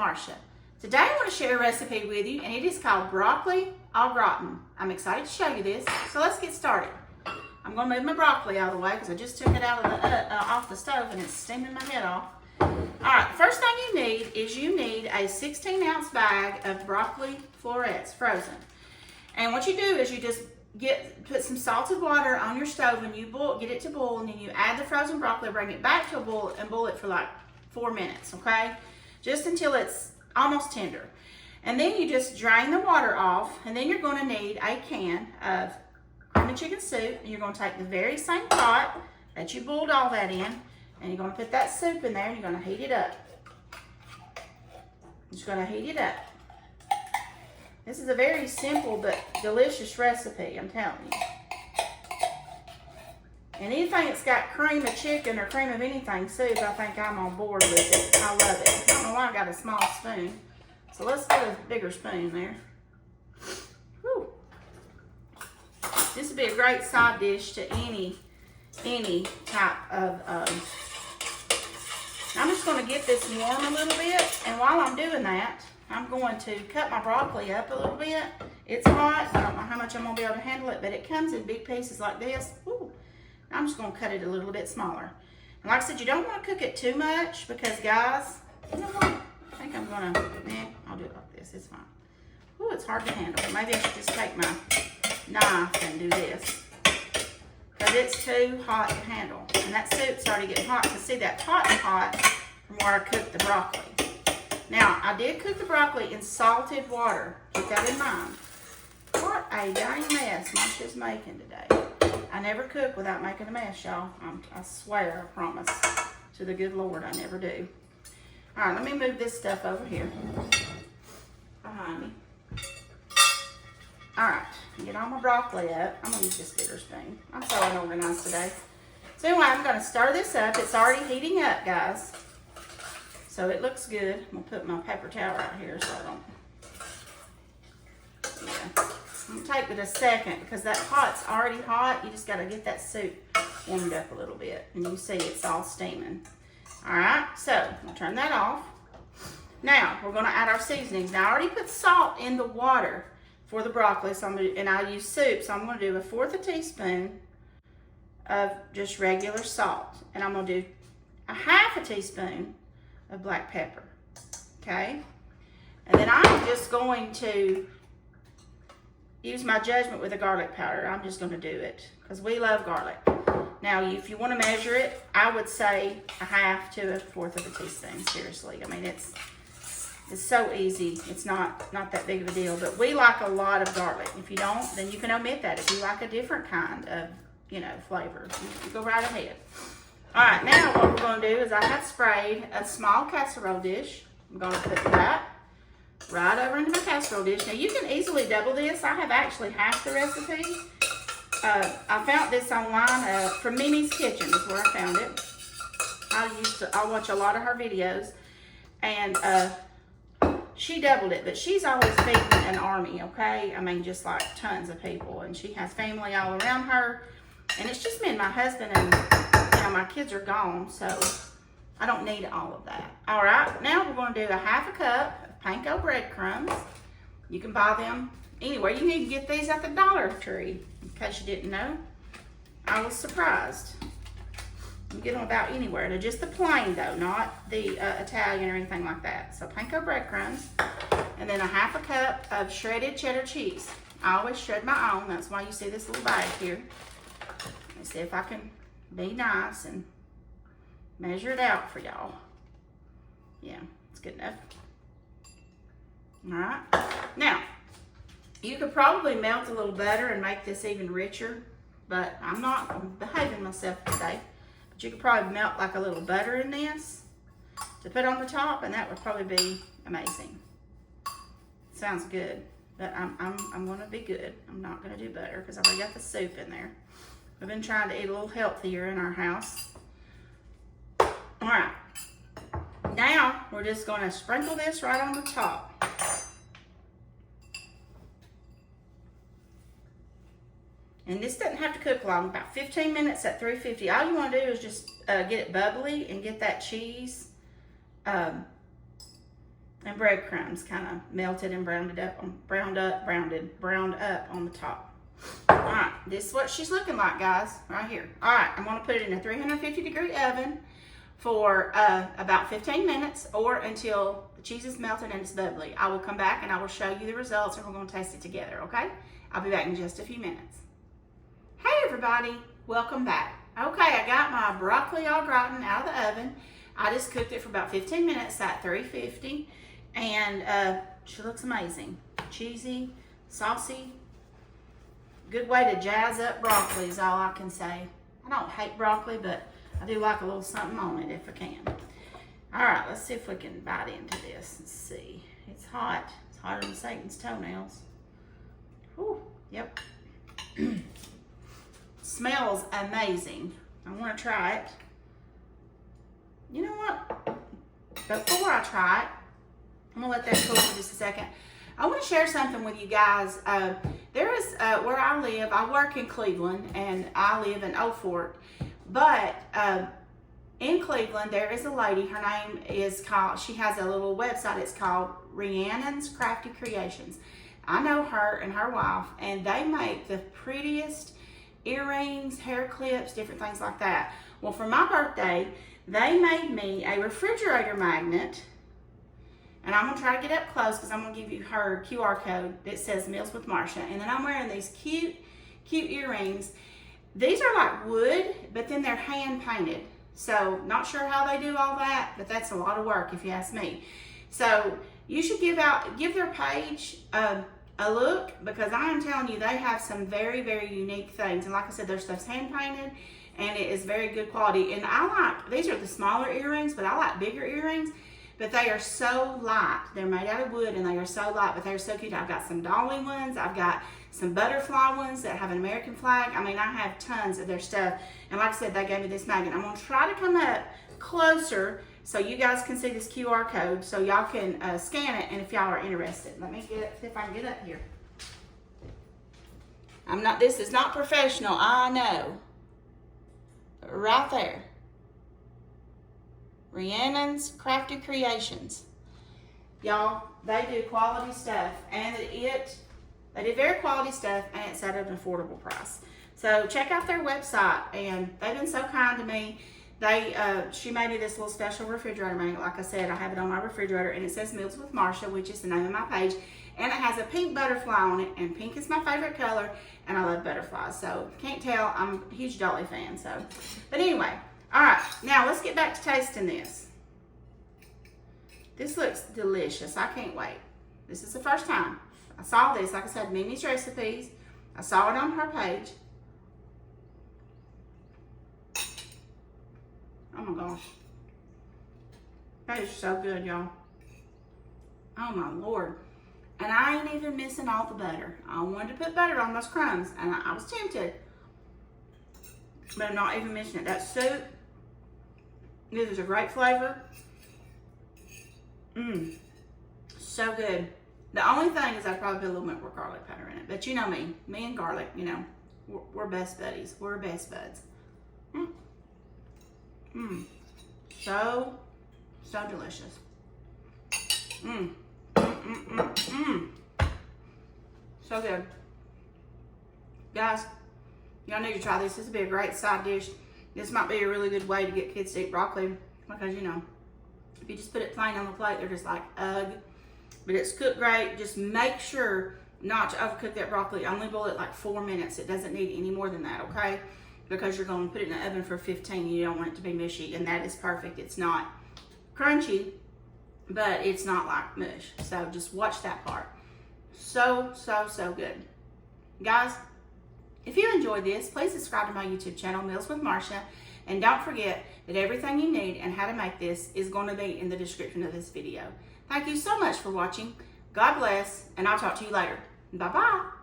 Marcia. Today I want to share a recipe with you, and it is called broccoli au gratin. I'm excited to show you this, so let's get started. I'm going to move my broccoli out of the way because I just took it out of the, off the stove and it's steaming my head off. Alright, first thing you need is a 16-ounce bag of broccoli florets, frozen. And what you do is you just put some salted water on your stove and you get it to boil, and then you add the frozen broccoli, bring it back to a boil, and boil it for like 4 minutes, okay? Just until it's almost tender. And then you just drain the water off, and then you're going to need a can of cream of chicken soup, and you're going to take the very same pot that you boiled all that in, and you're going to put that soup in there, and you're going to heat it up. Just going to heat it up. This is a very simple but delicious recipe, I'm telling you. And anything that's got cream of chicken or cream of anything soup, I think I'm on board with it. I love it. I don't know why I got a small spoon. So let's get a bigger spoon there. Whew. This would be a great side dish to any type of, I'm just going to get this warm a little bit, and while I'm doing that, I'm going to cut my broccoli up a little bit. It's hot. I don't know how much I'm going to be able to handle it, but it comes in big pieces like this. Ooh. I'm just going to cut it a little bit smaller. And like I said, you don't want to cook it too much because, guys, you know what? I think I'm going to, I'll do it like this. It's fine. Ooh, it's hard to handle. Maybe I should just take my knife and do this because it's too hot to handle. And that soup's already getting hot. You can see that hot and hot from where I cooked the broccoli. Now, I did cook the broccoli in salted water. Keep that in mind. What a dang mess Marcia's making today. I never cook without making a mess, y'all. I swear, I promise to the good Lord, I never do. All right, let me move this stuff over here behind me. All right, get all my broccoli up. I'm gonna use this bigger spoon. I'm so unorganized today. So anyway, I'm gonna stir this up. It's already heating up, guys. So it looks good. I'm gonna put my paper towel right here so I don't, yeah. I'm gonna take it a second because that pot's already hot. You just gotta get that soup warmed up a little bit. And you see it's all steaming. All right, so I'll turn that off. Now, we're gonna add our seasonings. Now, I already put salt in the water for the broccoli, so and I use soup, so I'm gonna do 1/4 teaspoon of just regular salt. And I'm gonna do 1/2 teaspoon of black pepper, okay? And then I'm just going to use my judgment with the garlic powder. I'm just going to do it because we love garlic. Now, if you want to measure it, I would say 1/2 to 1/4 of a teaspoon. Seriously, I mean it's so easy. It's not that big of a deal. But we like a lot of garlic. If you don't, then you can omit that. If you like a different kind of flavor, you go right ahead. All right, now what we're going to do is I have sprayed a small casserole dish. I'm going to put that right over into my casserole dish. Now, you can easily double this. I have actually half the recipe. I found this online from Mimi's Kitchen is where I found it. I watch a lot of her videos, and she doubled it, but she's always feeding an army, okay? I mean, just like tons of people, and she has family all around her, and it's just me and my husband, and my kids are gone, so I don't need all of that. All right, now we're going to do 1/2 cup of panko breadcrumbs. You can buy them anywhere. You can get these at the Dollar Tree, in case you didn't know. I was surprised. You get them about anywhere. They're just the plain, though, not the Italian or anything like that. So panko breadcrumbs, and then 1/2 cup of shredded cheddar cheese. I always shred my own. That's why you see this little bag here. Let me see if I can be nice and measure it out for y'all. Yeah, it's good enough. All right. Now, you could probably melt a little butter and make this even richer, but I'm behaving myself today. But you could probably melt like a little butter in this to put on the top, and that would probably be amazing. Sounds good, but I'm gonna be good. I'm not gonna do butter because I've already got the soup in there. We've been trying to eat a little healthier in our house. All right, now we're just gonna sprinkle this right on the top. And this doesn't have to cook long, about 15 minutes at 350. All you wanna do is just get it bubbly and get that cheese and breadcrumbs kind of melted and browned up on the top. All right, this is what she's looking like, guys, right here. All right, I'm gonna put it in a 350-degree oven for about 15 minutes or until the cheese is melted and it's bubbly. I will come back and I will show you the results and we're gonna taste it together, okay? I'll be back in just a few minutes. Hey everybody, welcome back. Okay, I got my broccoli au gratin out of the oven. I just cooked it for about 15 minutes at 350 and she looks amazing. Cheesy, saucy, good way to jazz up broccoli is all I can say. I don't hate broccoli, but I do like a little something on it if I can. All right, let's see if we can bite into this. Let's see. It's hot. It's hotter than Satan's toenails. Whew, yep. Smells amazing. I want to try it. You know what? Before I try it, I'm going to let that cool for just a second. I want to share something with you guys. There is, where I live, I work in Cleveland and I live in Old Fort. But in Cleveland, there is a lady, her name is called, she has a little website, it's called Rhiannon's Crafty Creations. I know her and her wife, and they make the prettiest earrings, hair clips, different things like that. Well, for my birthday, they made me a refrigerator magnet, and I'm gonna try to get up close because I'm gonna give you her QR code that says Meals with Marsha, and then I'm wearing these cute earrings. These are like wood, but then they're hand painted. So not sure how they do all that, but that's a lot of work if you ask me. So you should give their page a look, because I am telling you, they have some very, very unique things. And like I said, their stuff's hand painted and it is very good quality. And I like, these are the smaller earrings, but I like bigger earrings. But they are so light. They're made out of wood and they are so light, but they're so cute. I've got some dolly ones. I've got some butterfly ones that have an American flag. I mean, I have tons of their stuff. And like I said, they gave me this magnet. I'm gonna try to come up closer so you guys can see this QR code so y'all can scan it, and if y'all are interested. Let me get, see if I can get up here. This is not professional, I know. Right there. Rhiannon's Crafty Creations. Y'all, they do quality stuff, and they do very quality stuff, and it's at an affordable price. So check out their website, and they've been so kind to me. She made me this little special refrigerator magnet. Like I said, I have it on my refrigerator, and it says Meals with Marsha, which is the name of my page, and it has a pink butterfly on it, and pink is my favorite color, and I love butterflies. So can't tell, I'm a huge Dolly fan. So, but anyway. All right, now let's get back to tasting this. This looks delicious. I can't wait. This is the first time I saw this. Like I said, Mimi's Recipes. I saw it on her page. Oh my gosh. That is so good, y'all. Oh my Lord. And I ain't even missing all the butter. I wanted to put butter on those crumbs, and I was tempted. But I'm not even missing it. That soup. This is a great flavor. So good. The only thing is I'd probably put a little bit more garlic powder in it. But you know me and garlic, you know, we're best buddies. We're best buds. So delicious. So good. Guys, y'all need to try this. This would be a great side dish. This might be a really good way to get kids to eat broccoli, because, you know, if you just put it plain on the plate, they're just like, ugh. But it's cooked great. Just make sure not to overcook that broccoli. Only boil it like 4 minutes. It doesn't need any more than that, okay? Because you're going to put it in the oven for 15. You don't want it to be mushy, and that is perfect. It's not crunchy, but it's not like mush. So just watch that part. So good. Guys, if you enjoyed this, please subscribe to my YouTube channel, Meals with Marsha. And don't forget that everything you need and how to make this is going to be in the description of this video. Thank you so much for watching. God bless, and I'll talk to you later. Bye-bye.